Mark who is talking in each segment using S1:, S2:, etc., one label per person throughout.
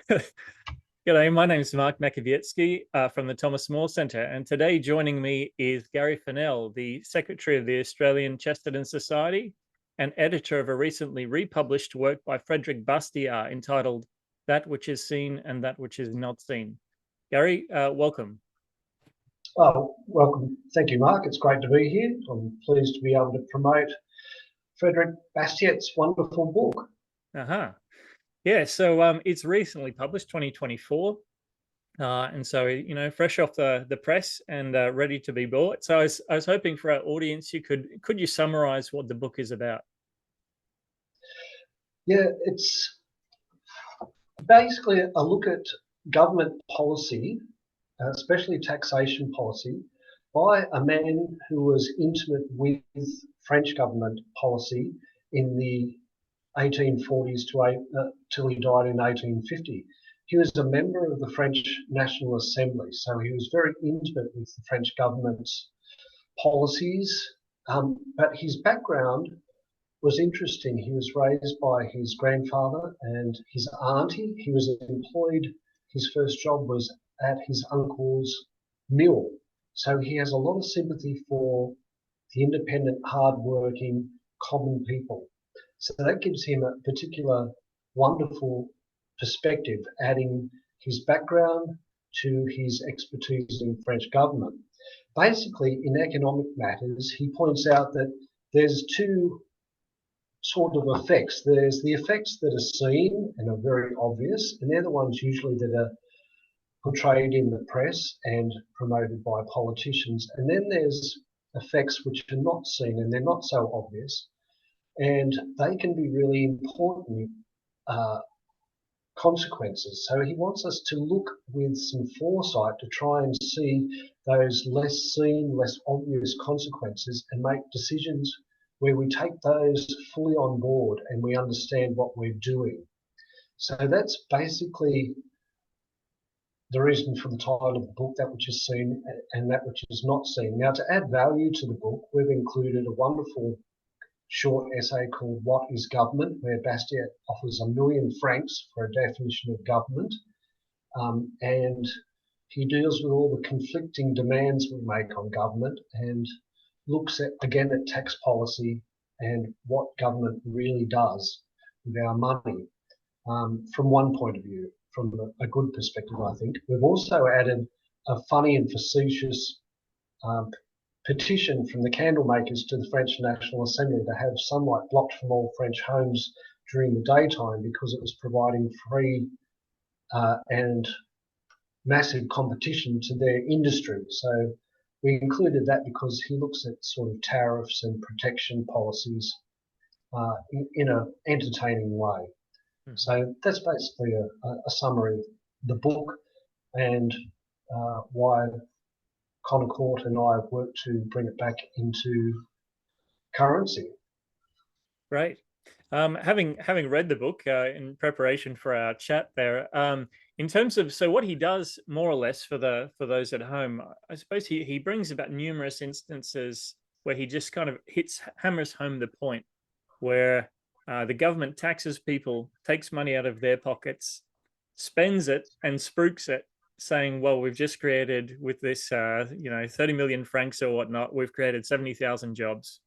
S1: G'day, my name is Mark Makowiecki from the Thomas More Centre, and today joining me is Gary Furnell, the Secretary of the Australian Chesterton Society and editor of a recently republished work by Frédéric Bastiat entitled That Which Is Seen and That Which Is Not Seen. Gary, welcome.
S2: Oh, welcome. Thank you, Mark. It's great to be here. I'm pleased to be able to promote Frédéric Bastiat's wonderful book.
S1: Yeah, so it's recently published, 2024. And so, fresh off the press and ready to be bought. So I was hoping for our audience, could you summarize what the book is about?
S2: Yeah, it's basically a look at government policy, especially taxation policy, by a man who was intimate with French government policy in the 1840s till he died in 1850. He was a member of the French National Assembly, so he was very intimate with the French government's policies. But his background was interesting. He was raised by his grandfather and his auntie. He was employed, his first job was at his uncle's mill. So he has a lot of sympathy for the independent, hard-working, common people. So that gives him a particular wonderful perspective, adding his background to his expertise in French government. Basically, in economic matters, he points out that there's two sort of effects. There's the effects that are seen and are very obvious, and they're the ones usually that are portrayed in the press and promoted by politicians. And then there's effects which are not seen and they're not so obvious, and they can be really important consequences. So he wants us to look with some foresight to try and see those less seen, less obvious consequences and make decisions where we take those fully on board and we understand what we're doing. So that's basically the reason for the title of the book, That Which Is Seen and That Which Is Not Seen. Now, to add value to the book, we've included a wonderful short essay called What is Government, where Bastiat offers 1,000,000 francs for a definition of government. And he deals with all the conflicting demands we make on government and looks again at tax policy and what government really does with our money from one point of view, from a good perspective, I think. We've also added a funny and facetious petition from the candle makers to the French National Assembly to have sunlight blocked from all French homes during the daytime because it was providing free and massive competition to their industry. So we included that because he looks at sort of tariffs and protection policies in an entertaining way. So that's basically a summary of the book and why Connor Court and I have worked to bring it back into currency.
S1: Great. Having read the book in preparation for our chat there, in terms of what he does more or less for those at home, I suppose he brings about numerous instances where he just kind of hammers home the point where the government taxes people, takes money out of their pockets, spends it and spruiks it, saying, well, we've just created with this 30 million francs or whatnot, we've created 70,000 jobs.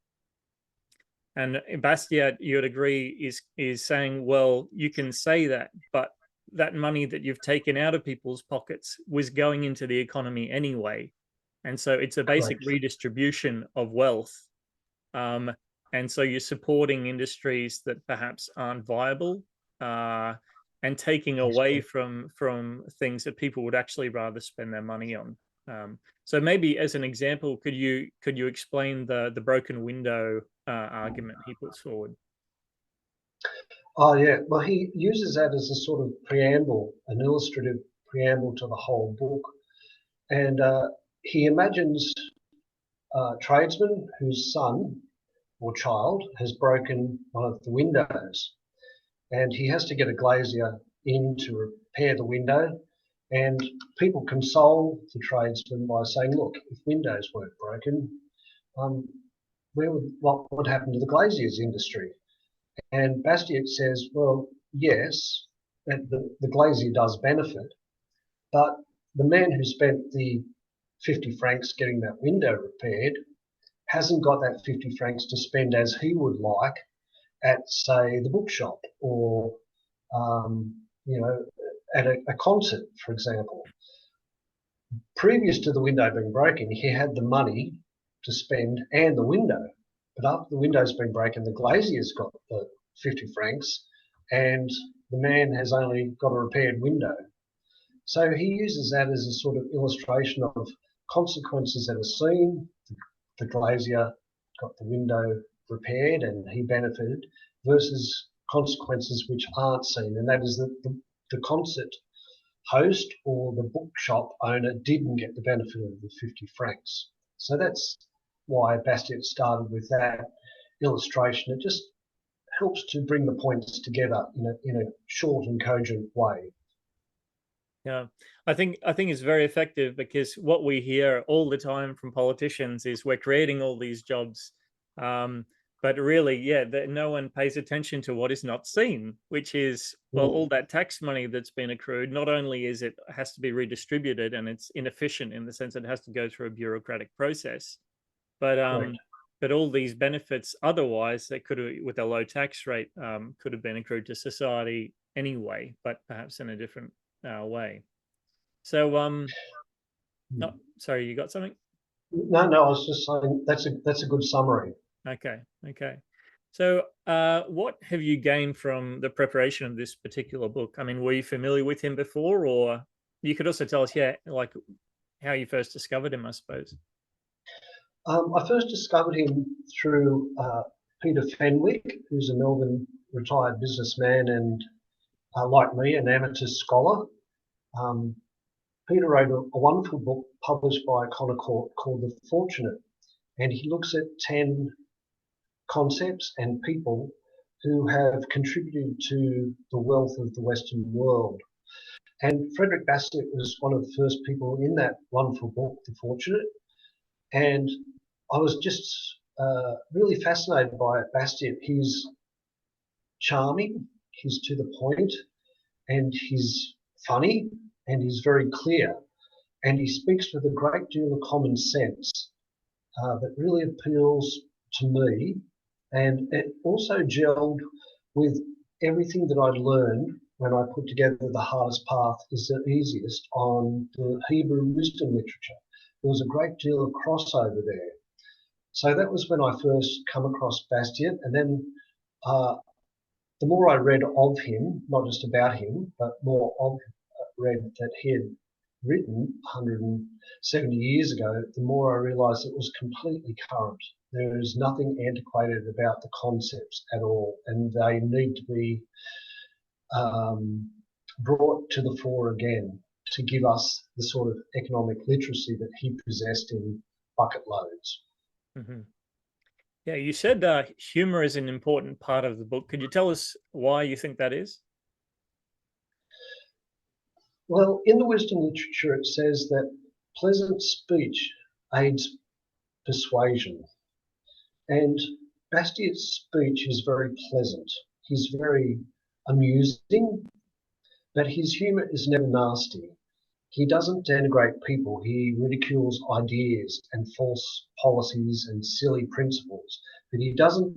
S1: And Bastiat, you would agree, is saying, well, you can say that, but that money that you've taken out of people's pockets was going into the economy anyway. And so it's a basic redistribution of wealth. And so you're supporting industries that perhaps aren't viable and taking away from things that people would actually rather spend their money on. So maybe as an example, could you explain the broken window argument he puts forward?
S2: Oh yeah, well he uses that as a sort of preamble, an illustrative preamble to the whole book. And he imagines a tradesman whose son or child has broken one of the windows. And he has to get a glazier in to repair the window. And people console the tradesman by saying, look, if windows weren't broken, what would happen to the glaziers industry? And Bastiat says, well, yes, the glazier does benefit, but the man who spent the 50 francs getting that window repaired hasn't got that 50 francs to spend as he would like at, say, the bookshop or, you know, at a concert, for example. Previous to the window being broken, he had the money to spend and the window. But after the window's been broken, the glazier's got the 50 francs and the man has only got a repaired window. So he uses that as a sort of illustration of consequences that are seen. The glazier got the window repaired and he benefited, versus consequences which aren't seen, and that is that the concert host or the bookshop owner didn't get the benefit of the 50 francs. So that's why Bastiat started with that illustration. It just helps to bring the points together in a short and cogent way.
S1: Yeah, I think it's very effective, because what we hear all the time from politicians is we're creating all these jobs, but really, yeah, no one pays attention to what is not seen, which is, well, all that tax money that's been accrued. Not only is it has to be redistributed, and it's inefficient in the sense that it has to go through a bureaucratic process, but all these benefits otherwise that could have, with a low tax rate, could have been accrued to society anyway, but perhaps in a different way. So no, sorry, you got something?
S2: No, I was just saying that's a good summary.
S1: Okay. So what have you gained from the preparation of this particular book? I mean, were you familiar with him before, or you could also tell us, like how you first discovered him, I suppose.
S2: I first discovered him through Peter Fenwick, who's a Melbourne retired businessman and, like me, an amateur scholar. Peter wrote a wonderful book published by Connor Court called The Fortunate, and he looks at 10 concepts and people who have contributed to the wealth of the Western world. And Frédéric Bastiat was one of the first people in that wonderful book, The Fortunate. And I was just really fascinated by Bastiat. He's charming, he's to the point, and he's funny, and he's very clear. And he speaks with a great deal of common sense that really appeals to me. And it also gelled with everything that I'd learned when I put together The Hardest Path is the Easiest on the Hebrew wisdom literature. There was a great deal of crossover there. So that was when I first come across Bastiat. And then the more I read of him, not just about him, but more of read that he had written 170 years ago, the more I realised it was completely current. There is nothing antiquated about the concepts at all, and they need to be brought to the fore again to give us the sort of economic literacy that he possessed in bucket loads.
S1: Mm-hmm. Yeah, you said humor is an important part of the book. Could you tell us why you think that is?
S2: Well, in the wisdom literature, it says that pleasant speech aids persuasion. And Bastiat's speech is very pleasant. He's very amusing, but his humour is never nasty. He doesn't denigrate people. He ridicules ideas and false policies and silly principles, but he doesn't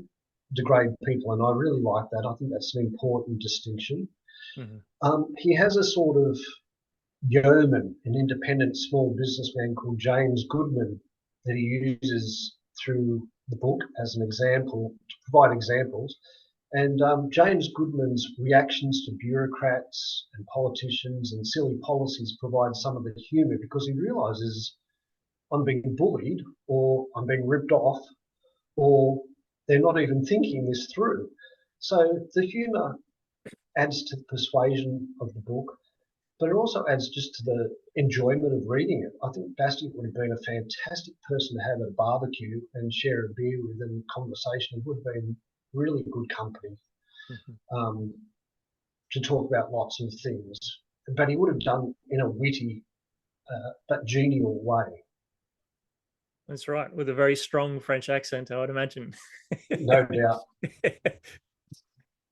S2: degrade people. And I really like that. I think that's an important distinction. Mm-hmm. He has a sort of yeoman, an independent small businessman called James Goodman, that he uses through the book as an example, to provide examples. And James Goodman's reactions to bureaucrats and politicians and silly policies provide some of the humour, because he realises I'm being bullied, or I'm being ripped off, or they're not even thinking this through. So the humour adds to the persuasion of the book, but it also adds just to the enjoyment of reading it. I think Bastiat would have been a fantastic person to have at a barbecue and share a beer with, and conversation. It would have been really good company to talk about lots of things. But he would have done in a witty but genial way.
S1: That's right, with a very strong French accent, I would imagine.
S2: No doubt.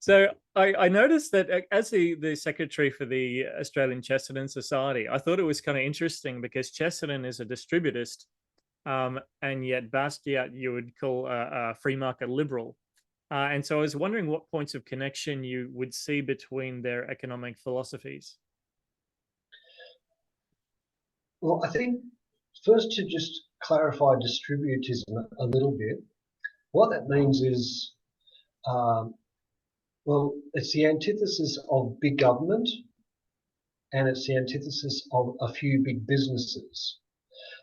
S1: So I noticed that as the secretary for the Australian Chesterton Society, I thought it was kind of interesting because Chesterton is a distributist, and yet Bastiat you would call a free market liberal. And so I was wondering what points of connection you would see between their economic philosophies.
S2: Well, I think first to just clarify distributism a little bit, what that means is, um, well, it's the antithesis of big government and it's the antithesis of a few big businesses.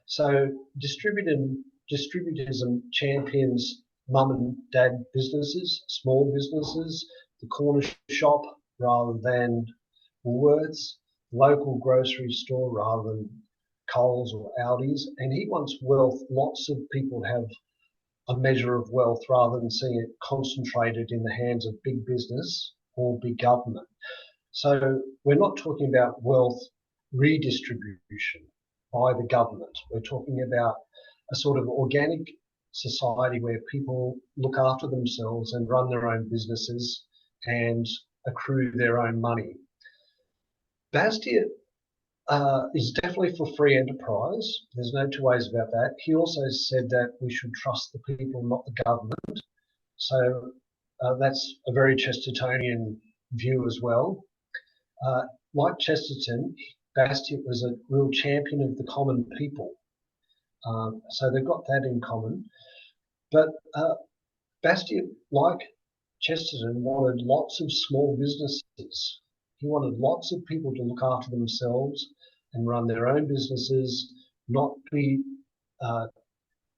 S2: So distributism champions mum and dad businesses, small businesses, the corner shop rather than Woolworths, local grocery store rather than Coles or Aldi's. And he wants wealth. Lots of people have a measure of wealth rather than seeing it concentrated in the hands of big business or big government. So we're not talking about wealth redistribution by the government. We're talking about a sort of organic society where people look after themselves and run their own businesses and accrue their own money. Bastiat is definitely for free enterprise. There's no two ways about that. He also said that we should trust the people, not the government. So that's a very Chestertonian view as well. Like Chesterton, Bastiat was a real champion of the common people. So they've got that in common. But Bastiat, like Chesterton, wanted lots of small businesses. He wanted lots of people to look after themselves and run their own businesses, not be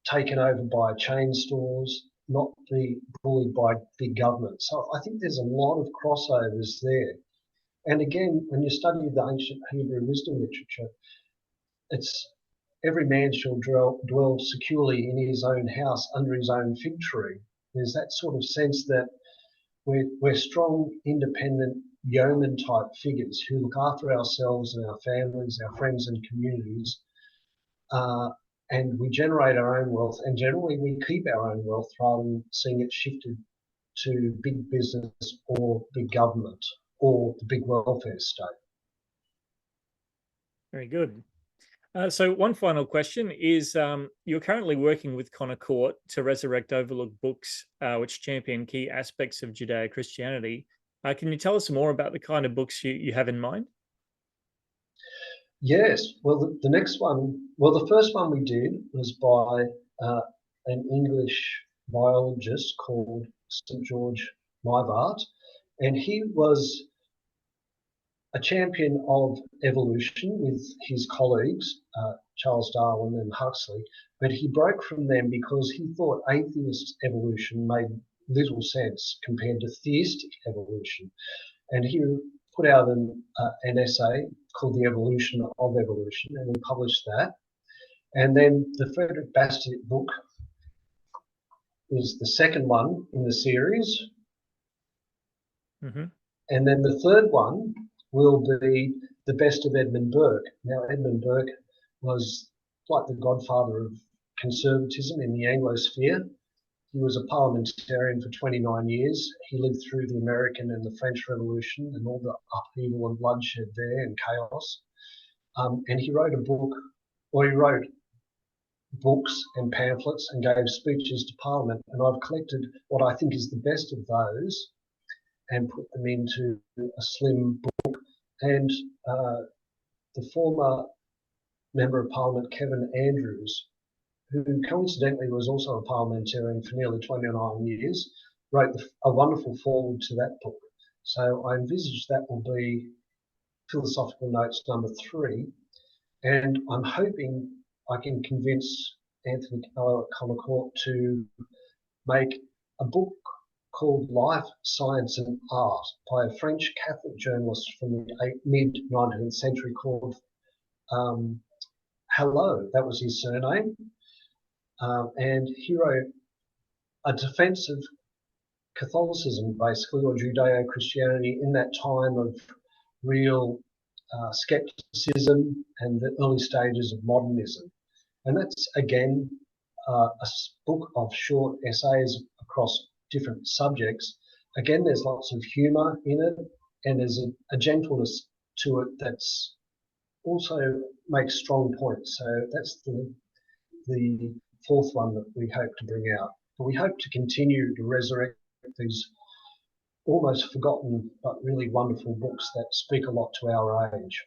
S2: taken over by chain stores, not be bullied by big government. So I think there's a lot of crossovers there. And again, when you study the ancient Hebrew wisdom literature, it's every man shall dwell securely in his own house under his own fig tree. There's that sort of sense that we're strong, independent, yeoman type figures who look after ourselves and our families, our friends and communities, and we generate our own wealth, and generally we keep our own wealth rather than seeing it shifted to big business or big government or the big welfare state.
S1: Very good. So one final question is, you're currently working with Connor Court to resurrect overlooked books which champion key aspects of Judeo-Christianity. Can you tell us more about the kind of books you have in mind?
S2: Yes, well, the next one, well, the first one we did was by an English biologist called St. George Mivart, and he was a champion of evolution with his colleagues, Charles Darwin and Huxley, but he broke from them because he thought atheist evolution made little sense compared to theistic evolution. And he put out an essay called The Evolution of Evolution, and we published that. And then the Frédéric Bastiat book is the second one in the series.
S1: Mm-hmm.
S2: And then the third one will be The Best of Edmund Burke. Now, Edmund Burke was like the godfather of conservatism in the Anglosphere. He was a parliamentarian for 29 years. He lived through the American and the French Revolution and all the upheaval and bloodshed there and chaos. And he wrote a book, or he wrote books and pamphlets and gave speeches to Parliament. And I've collected what I think is the best of those and put them into a slim book. And the former Member of Parliament, Kevin Andrews, who coincidentally was also a parliamentarian for nearly 29 years, wrote a wonderful foreword to that book. So I envisage that will be Philosophical Notes number 3. And I'm hoping I can convince Anthony Connor Court to make a book called Life, Science and Art by a French Catholic journalist from the mid-19th century called Hello, that was his surname. And he wrote a defense of Catholicism, basically, or Judeo-Christianity in that time of real skepticism and the early stages of modernism. And that's, again, a book of short essays across different subjects. again, there's lots of humour in it, and there's a gentleness to it that's also makes strong points. So that's the fourth one that we hope to bring out. But we hope to continue to resurrect these almost forgotten but really wonderful books that speak a lot to our age.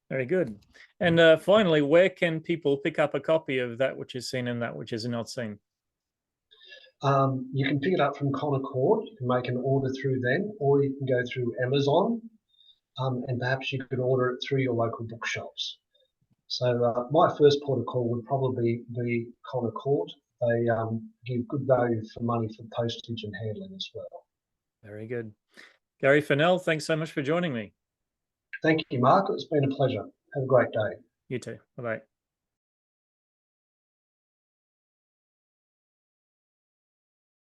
S1: Very good. And finally, where can people pick up a copy of That Which Is Seen and That Which Is Not Seen?
S2: You can pick it up from Concord. You can make an order through them, or you can go through Amazon, and perhaps you could order it through your local bookshops. So my first port of call would probably be Concord. They give good value for money for postage and handling as well.
S1: Very good. Gary Furnell, thanks so much for joining me.
S2: Thank you, Mark. It's been a pleasure. Have a great day.
S1: You too. Bye-bye.